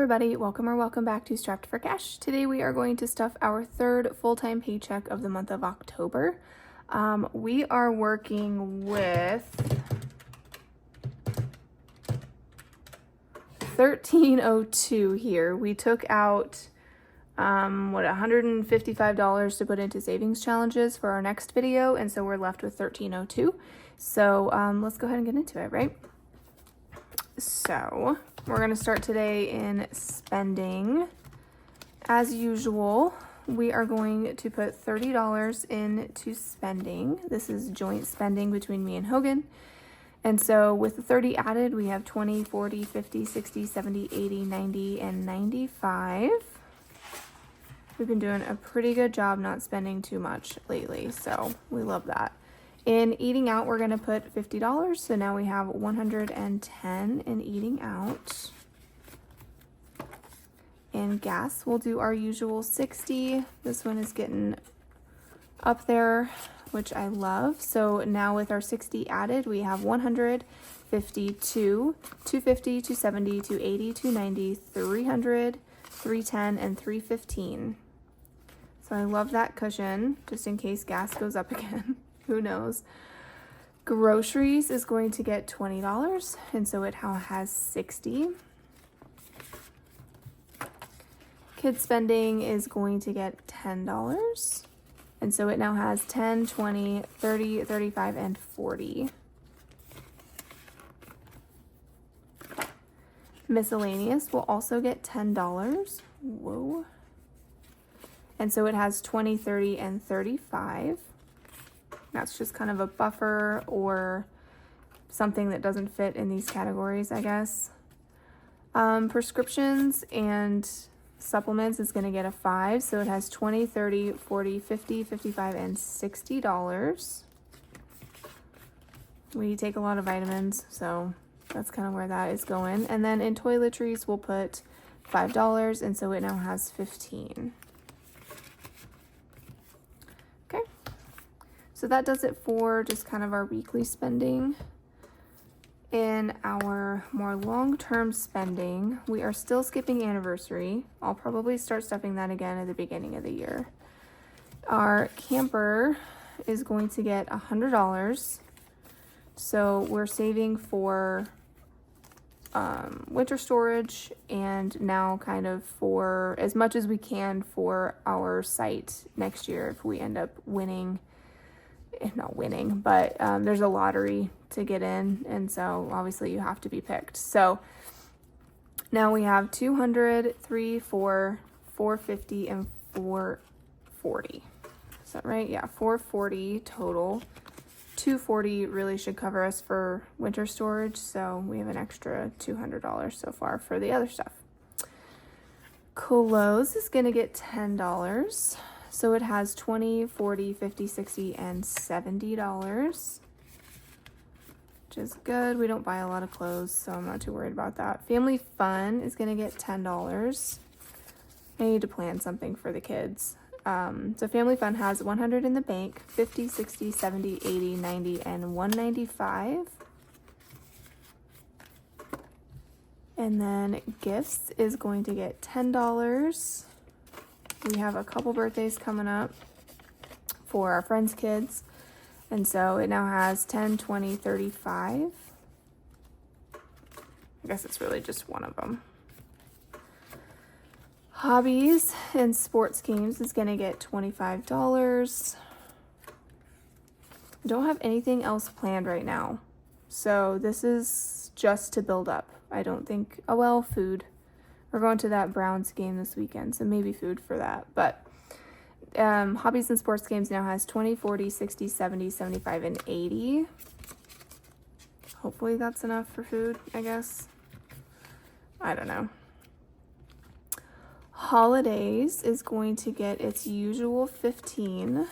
everybody, welcome back to Strapped for Cash. Today we are going to stuff our third full-time paycheck of the month of October. We are working with $13.02 here. We took out $155 to put into savings challenges for our next video, and so we're left with $13.02. So let's go ahead and get into it, right? So we're going to start today in spending. As usual, we are going to put $30 into spending. This is joint spending between me and Hogan. And so with the 30 added, we have 20, 40, 50, 60, 70, 80, 90, and 95. We've been doing a pretty good job not spending too much lately, so we love that. In eating out, we're going to put $50, so now we have $110 in eating out. In gas, we'll do our usual $60. This one is getting up there, which I love. So now with our $60 added, we have $100, $52, $250, $270, $280, $290, $300, $310, and $315. So I love that cushion, just in case gas goes up again. Who knows? Groceries is going to get $20, and so it now has $60. Kids spending is going to get $10, and so it now has $10, $20, $30, $35, and $40. Miscellaneous will also get $10. Whoa. And so it has $20, $30, and $35. That's just kind of a buffer or something that doesn't fit in these categories, I guess. Prescriptions and supplements is going to get a 5, so it has $20, $30, $40, $50, $55, and $60. We take a lot of vitamins, so that's kind of where that is going. And then in toiletries, we'll put $5, and so it now has $15. Okay, so that does it for just kind of our weekly spending. In our more long-term spending, we are still skipping anniversary. I'll probably start stuffing that again at the beginning of the year. Our camper is going to get $100. So we're saving for winter storage, and now kind of for as much as we can for our site next year if we end up winning. Not winning, but there's a lottery to get in, and so obviously you have to be picked. So now we have 200, 3, 4, 450, and 440. Is that right? Yeah, 440 total. 240 really should cover us for winter storage, so we have an extra $200 so far for the other stuff. Clothes is gonna get $10. So it has $20, $40, $50, $60, and $70, which is good. We don't buy a lot of clothes, so I'm not too worried about that. Family fun is going to get $10. I need to plan something for the kids. So family fun has 100 in the bank, 50, 60, 70, 80, 90, and 195. And then gifts is going to get $10. We have a couple birthdays coming up for our friends' kids, and so it now has 10, 20, 35. I guess it's really just one of them. Hobbies and sports games is going to get $25. I don't have anything else planned right now, so this is just to build up. I don't think, oh well, food. We're going to that Browns game this weekend, so maybe food for that. But hobbies and sports games now has 20, 40, 60, 70, 75, and 80. Hopefully that's enough for food, I guess. I don't know. Holidays is going to get its usual 15.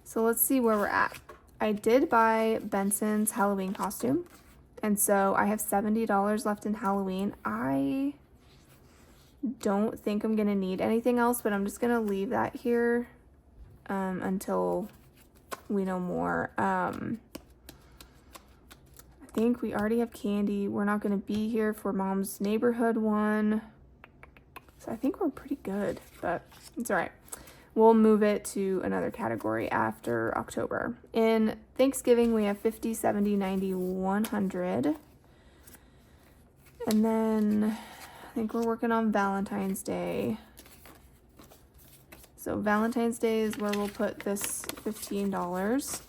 So let's see where we're at. I did buy Benson's Halloween costume. And so I have $70 left in Halloween. I don't think I'm going to need anything else, but I'm just going to leave that here until we know more. I think we already have candy. We're not going to be here for Mom's neighborhood one. So I think we're pretty good, but it's all right. We'll move it to another category after October. In Thanksgiving, we have 50, 70, 90, 100. And then I think we're working on Valentine's Day. So Valentine's Day is where we'll put this $15.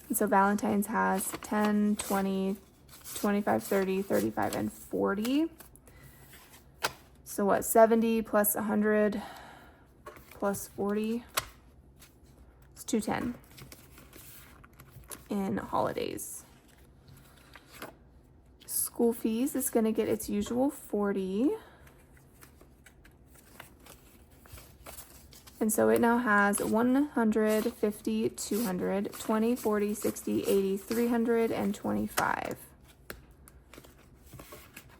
And so Valentine's has 10, 20, 25, 30, 35, and 40. So what, 70 plus 100 plus 40? It's 210 in holidays. School fees is going to get its usual 40. And so it now has 100, 50, 200, 20, 40, 60, 80, 300, and 25.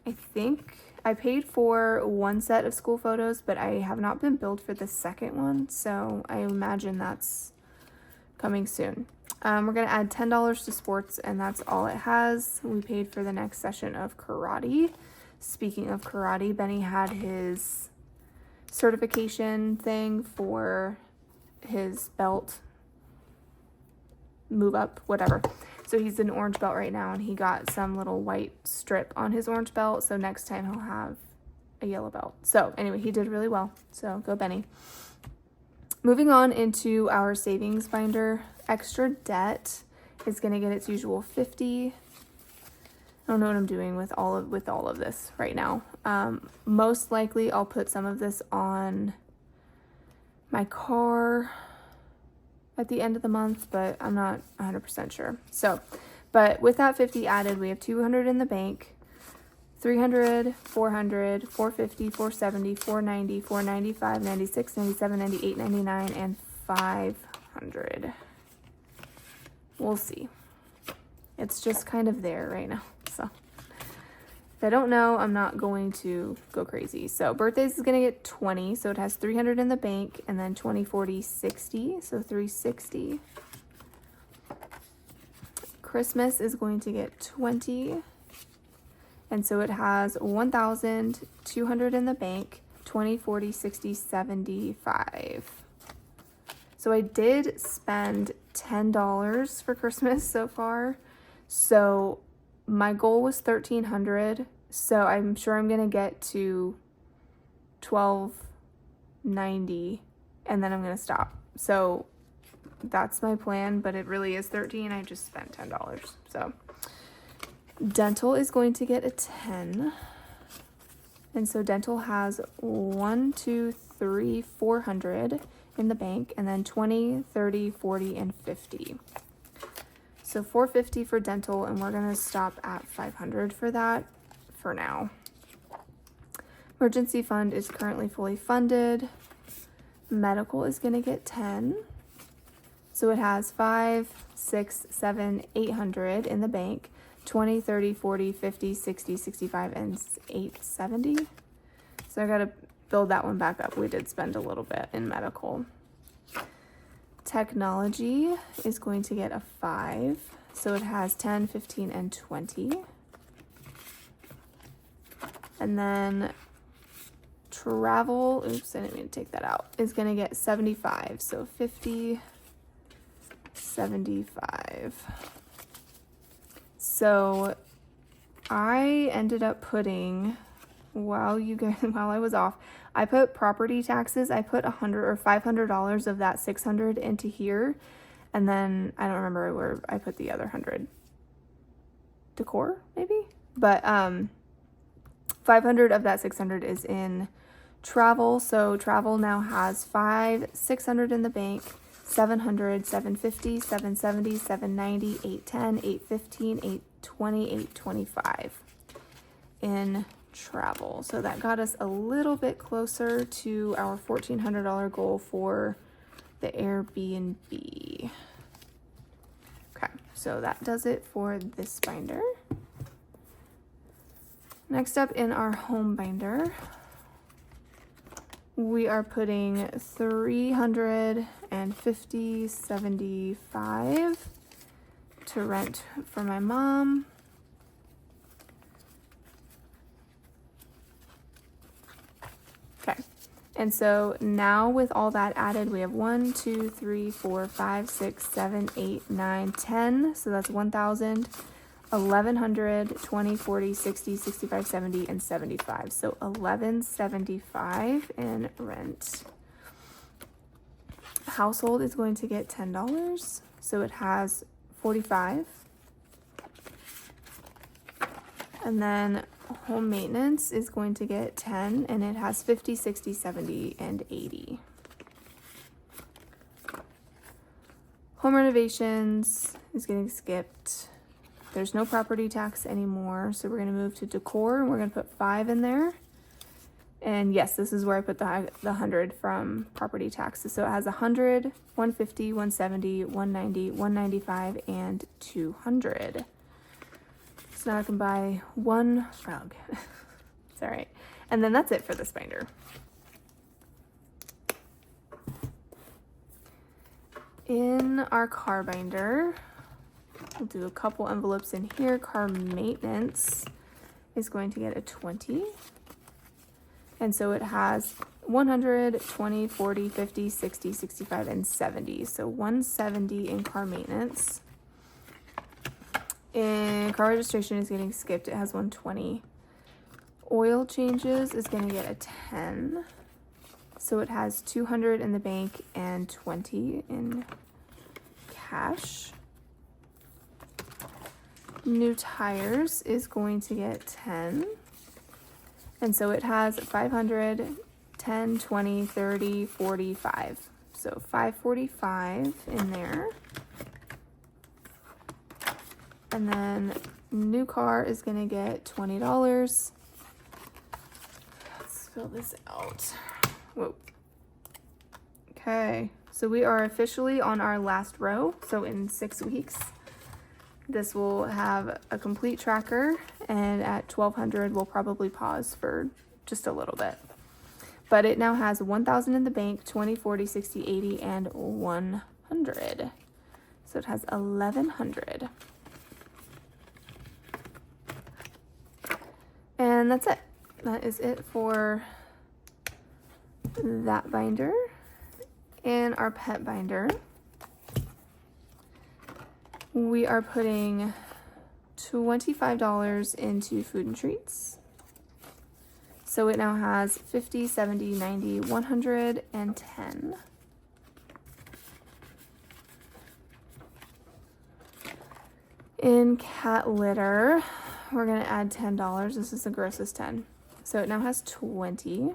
I think I paid for one set of school photos, but I have not been billed for the second one, so I imagine that's coming soon. We're going to add $10 to sports, and that's all it has. We paid for the next session of karate. Speaking of karate, Benny had his certification thing for his belt move up, whatever. So he's an orange belt right now, and he got some little white strip on his orange belt, so next time he'll have a yellow belt. So anyway, he did really well, so go Benny. Moving on into our savings binder, extra debt is going to get its usual 50. I don't know what I'm doing with all of this right now. Most likely I'll put some of this on my car at the end of the month, but I'm not 100% sure. So, but with that 50 added, we have 200 in the bank, 300, 400, 450, 470, 490, 495, 96, 97, 98, 99, and 500. We'll see. It's just kind of there right now. So if I don't know, I'm not going to go crazy. So birthdays is going to get 20. So it has 300 in the bank, and then 20, 40, 60. So 360. Christmas is going to get 20. And so it has 1,200 in the bank, 20, 40, 60, 75. So I did spend $10 for Christmas so far. So my goal was 1,300. So I'm sure I'm going to get to 1,290 and then I'm going to stop. So that's my plan, but it really is 13. I just spent $10. So dental is going to get a 10. And so dental has 1, 2, 3, 400 in the bank, and then 20, 30, 40, and 50. So 450 for dental, and we're going to stop at 500 for that for now. Emergency fund is currently fully funded. Medical is going to get 10. So it has 5, 6, 7, 800 in the bank, 20, 30, 40, 50, 60, 65, and 870. So I got to build that one back up. We did spend a little bit in medical. Technology is going to get a 5. So it has 10, 15, and 20. And then travel, oops, I didn't mean to take that out, is going to get 75. So 50, 75. So I ended up putting, while I was off, I put property taxes. I put $100 or $500 of that 600 into here, and then I don't remember where I put the other 100. Decor, maybe, but 500 of that 600 is in travel. So travel now has 5, 600 in the bank, 700, 750, 770, 790, 810, 815, 820, 825 in travel. So that got us a little bit closer to our $1,400 goal for the Airbnb. Okay, so that does it for this binder. Next up in our home binder, we are putting 350, 75 to rent for my mom. And so now with all that added, we have 1, 2, 3, 4, 5, 6, 7, 8, 9, 10. So that's 1,000, 1,100, 20, 40, 60, 65, 70, and 75. So $11.75 in rent. Household is going to get $10. So it has 45. And then home maintenance is going to get 10, and it has 50, 60, 70, and 80. Home renovations is getting skipped. There's no property tax anymore, so we're going to move to decor, and we're going to put 5 in there. And yes, this is where I put the 100 from property taxes. So it has 100, 150, 170, 190, 195, and 200. So now I can buy 1 rug. It's all right. And then that's it for this binder. In our car binder, we'll do a couple envelopes in here. Car maintenance is going to get a 20. And so it has 100, 20, 40, 50, 60, 65, and 70. So 170 in car maintenance. And car registration is getting skipped. It has 120. Oil changes is going to get a 10. So it has 200 in the bank and 20 in cash. New tires is going to get 10. And so it has 500, 10, 20, 30, 45. So 545 in there. And then new car is going to get $20. Let's fill this out. Whoa. Okay, so we are officially on our last row. So in 6 weeks, this will have a complete tracker, and at 1,200, we'll probably pause for just a little bit. But it now has 1,000 in the bank, 20, 40, 60, 80, and 100. So it has 1,100. And that's it. That is it for that binder. In our pet binder, we are putting $25 into food and treats. So it now has 50, 70, 90, 100, and 10. In cat litter, we're going to add $10. This is the grossest 10. So it now has 20.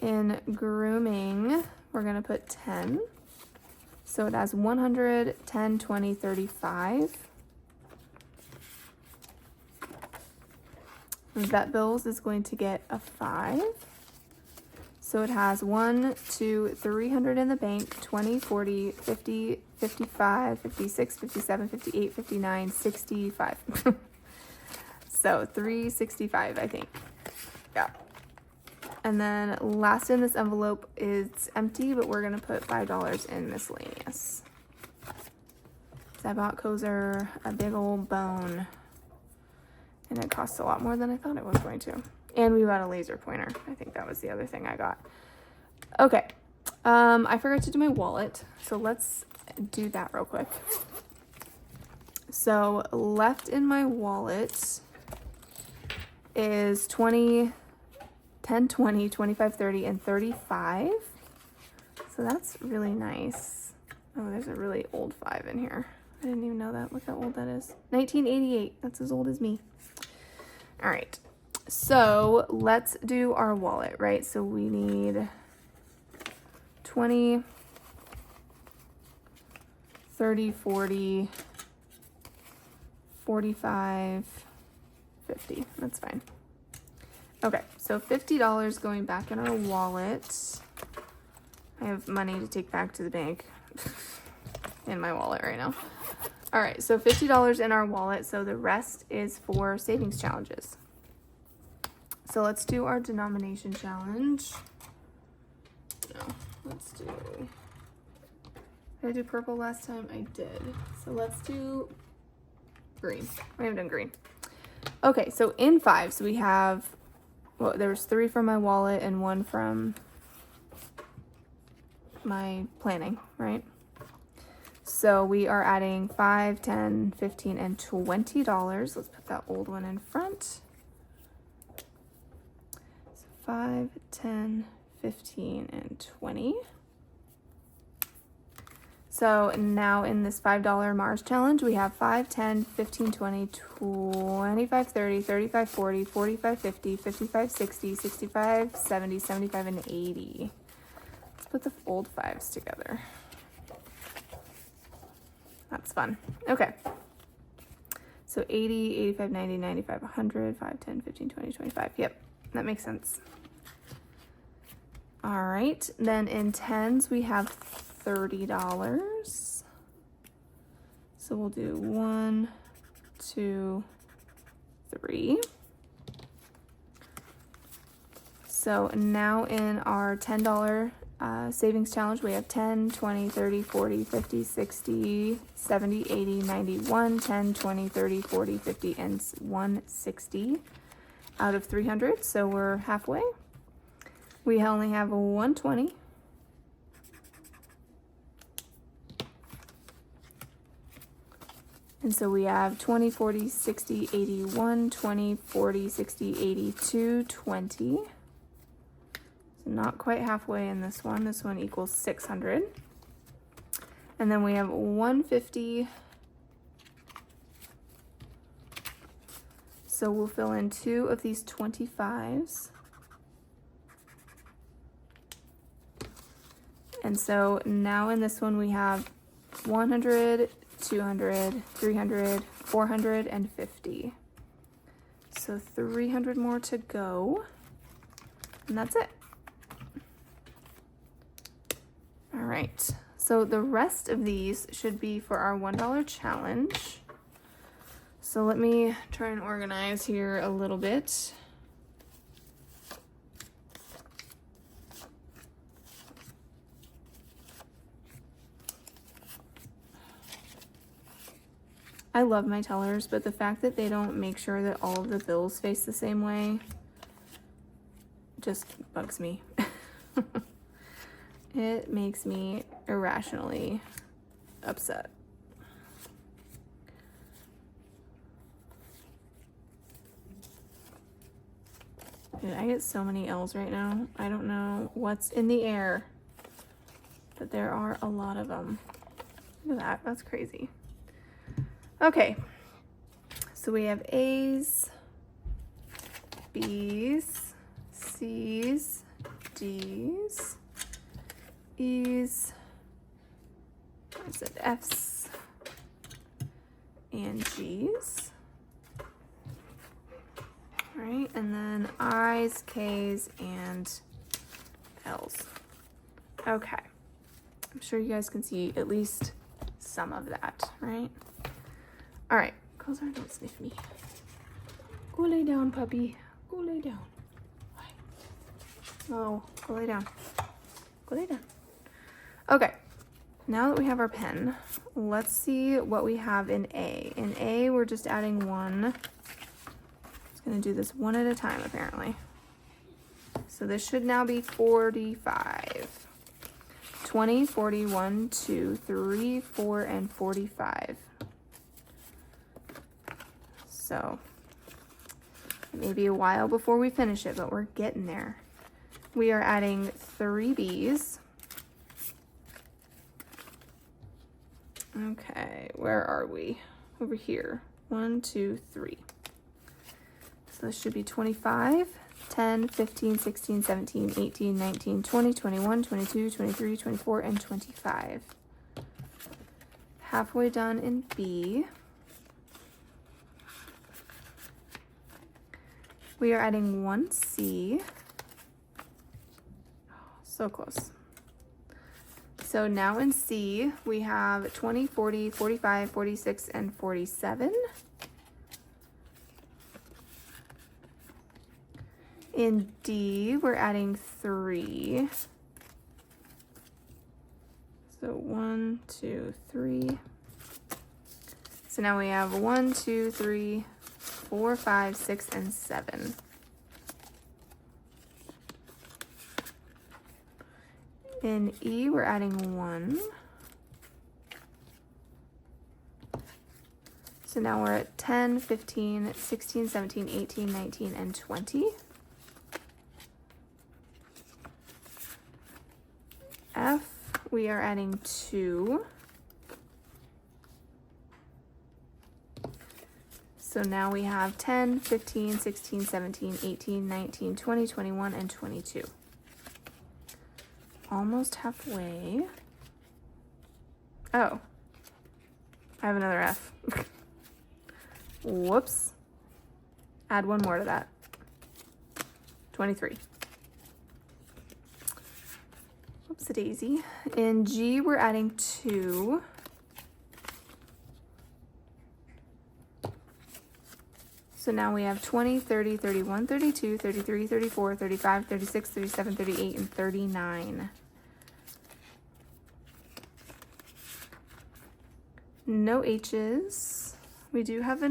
In grooming, we're going to put 10. So it has 100, 10, 20, 35. Vet bills is going to get a 5. So it has 1, 2, 300 in the bank, 20, 40, 50, 55, 56, 57, 58, 59, 65. So 365, I think. Yeah. And then last in this envelope is empty, but we're going to put $5 in miscellaneous. So I bought Kozer a big old bone, and it costs a lot more than I thought it was going to. And we got a laser pointer. I think that was the other thing I got. Okay. I forgot to do my wallet, so let's do that real quick. So left in my wallet is 20, 10, 20, 25, 30, and 35. So that's really nice. Oh, there's a really old 5 in here. I didn't even know that. Look how old that is. 1988. That's as old as me. All right. So let's do our wallet, right? So we need 20, 30, 40, 45, 50. That's fine. Okay, so $50 going back in our wallet. I have money to take back to the bank in my wallet right now. All right, so $50 in our wallet. So the rest is for savings challenges. So let's do our denomination challenge. No, let's do, did I do purple last time? I did. So let's do green. I haven't done green. Okay, so in 5s we have, well, there's 3 from my wallet and 1 from my planning, right? So we are adding $5, $10, $15, and $20. Let's put that old one in front. So 5, 10, 15, and 20. So now in this $5 Mars challenge, we have 5, 10, 15, 20, 25, 30, 35, 40, 45, 50, 55, 60, 65, 70, 75, and 80. Let's put the old 5s together. That's fun. Okay. So 80, 85, 90, 95, 100, 5, 10, 15, 20, 25. Yep, that makes sense. All right. Then in 10s, we have $30. So we'll do 1, 2, 3. So now in our $10 savings challenge, we have 10, 20, 30, 40, 50, 60, 70, 80, 90, 110, 20, 30, 40, 50, and 160 out of 300. So we're halfway. We only have 120. And so we have 20, 40, 60, 80, 120, 40, 60, 82, 20. So not quite halfway in this one. This one equals 600. And then we have 150. So we'll fill in 2 of these 25s. And so now in this one we have 100, 200, 300, 450. So 300 more to go. And that's it. All right. So the rest of these should be for our $1 challenge. So let me try and organize here a little bit. I love my tellers, but the fact that they don't make sure that all of the bills face the same way just bugs me. It makes me irrationally upset. Dude, I get so many L's right now. I don't know what's in the air, but there are a lot of them. Look at that, that's crazy. Okay, so we have A's, B's, C's, D's, E's, what is it, F's, and G's. All right, and then I's, K's, and L's. Okay, I'm sure you guys can see at least some of that, right? All right, Coulter, don't sniff me. Go lay down, puppy. Go lay down. Oh, go lay down. Go lay down. Okay, now that we have our pen, let's see what we have in A. In A, we're just adding 1. It's gonna do this one at a time, apparently. So this should now be 45. 20, 40, 1, 2, 3, 4, and 45. So it may be a while before we finish it, but we're getting there. We are adding 3 B's. Okay, where are we? Over here. 1, 2, 3. So this should be 25, 10, 15, 16, 17, 18, 19, 20, 21, 22, 23, 24, and 25. Halfway done in B. We are adding 1 C. So close. So now in C, we have 20, 40, 45, 46, and 47. In D, we're adding 3. So 1, 2, 3. So now we have 1, 2, 3, 4, 5, 6, and 7. In E, we're adding 1. So now we're at 10, 15, 16, 17, 18, 19, and 20. F, we are adding 2. So now we have 10, 15, 16, 17, 18, 19, 20, 21, and 22. Almost halfway. Oh, I have another F. Whoops. Add one more to that. 23. Whoops-a-daisy. In G, we're adding 2. So now we have 20, 30, 31, 32, 33, 34, 35, 36, 37, 38, and 39. No H's. We do have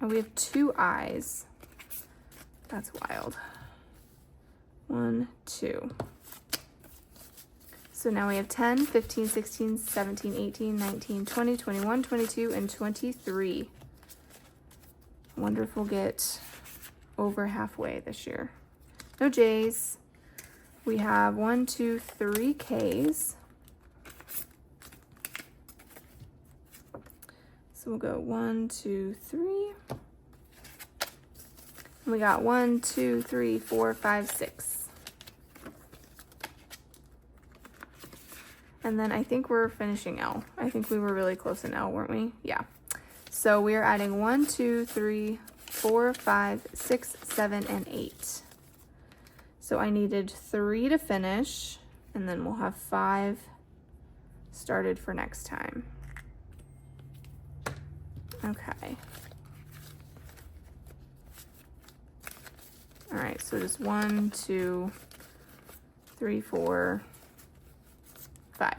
we have 2 I's. That's wild. 1, 2. So now we have 10, 15, 16, 17, 18, 19, 20, 21, 22, and 23. I wonder if we'll get over halfway this year. No J's. We have 1, 2, 3 K's. So we'll go 1, 2, 3. And we got 1, 2, 3, 4, 5, 6. And then I think we're finishing L. I think we were really close in L, weren't we? Yeah. So we are adding 1, 2, 3, 4, 5, 6, 7, and 8. So I needed 3 to finish, and then we'll have 5 started for next time. Okay. All right, so just 1, 2, 3, 4, 5.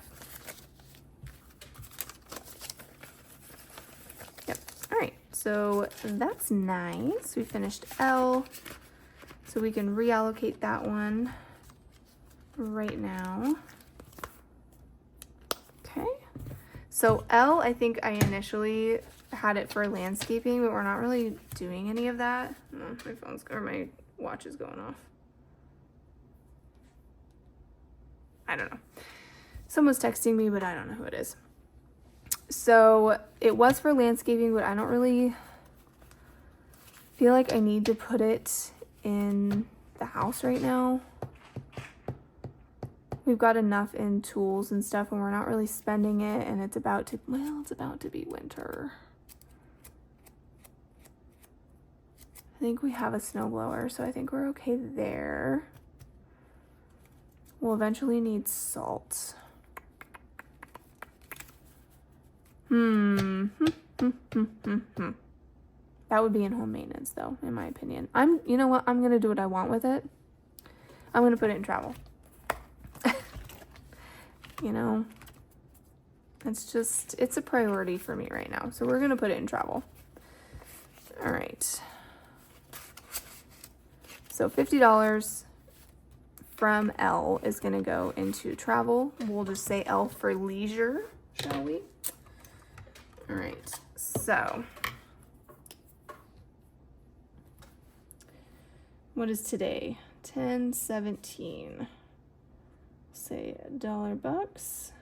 Yep. All right, so that's nice. We finished L, so we can reallocate that one right now. Okay. So L, I think I initially had it for landscaping, but we're not really doing any of that. Oh, my phone's, or my watch is going off. I don't know. Someone's texting me, but I don't know who it is. So it was for landscaping, but I don't really feel like I need to put it in the house right now. We've got enough in tools and stuff, and we're not really spending it, and it's about to, well, it's about to be winter. I think we have a snowblower, so I think we're okay there. We'll eventually need salt. That would be in home maintenance, though, in my opinion. You know what? I'm gonna do what I want with it. I'm gonna put it in travel. You know, it's a priority for me right now. So we're gonna put it in travel. All right. So $50 from L is gonna go into travel. We'll just say L for leisure, shall we? All right, so what is today? 10/17. Say $1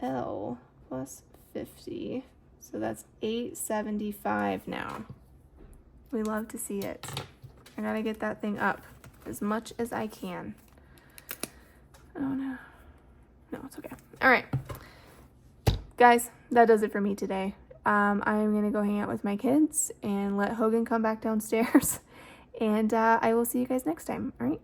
L plus 50. So that's $8.75 now. We love to see it. I gotta get that thing up as much as I can. Oh no. No, it's okay. All right. Guys, that does it for me today. I'm gonna go hang out with my kids and let Hogan come back downstairs. And I will see you guys next time. All right.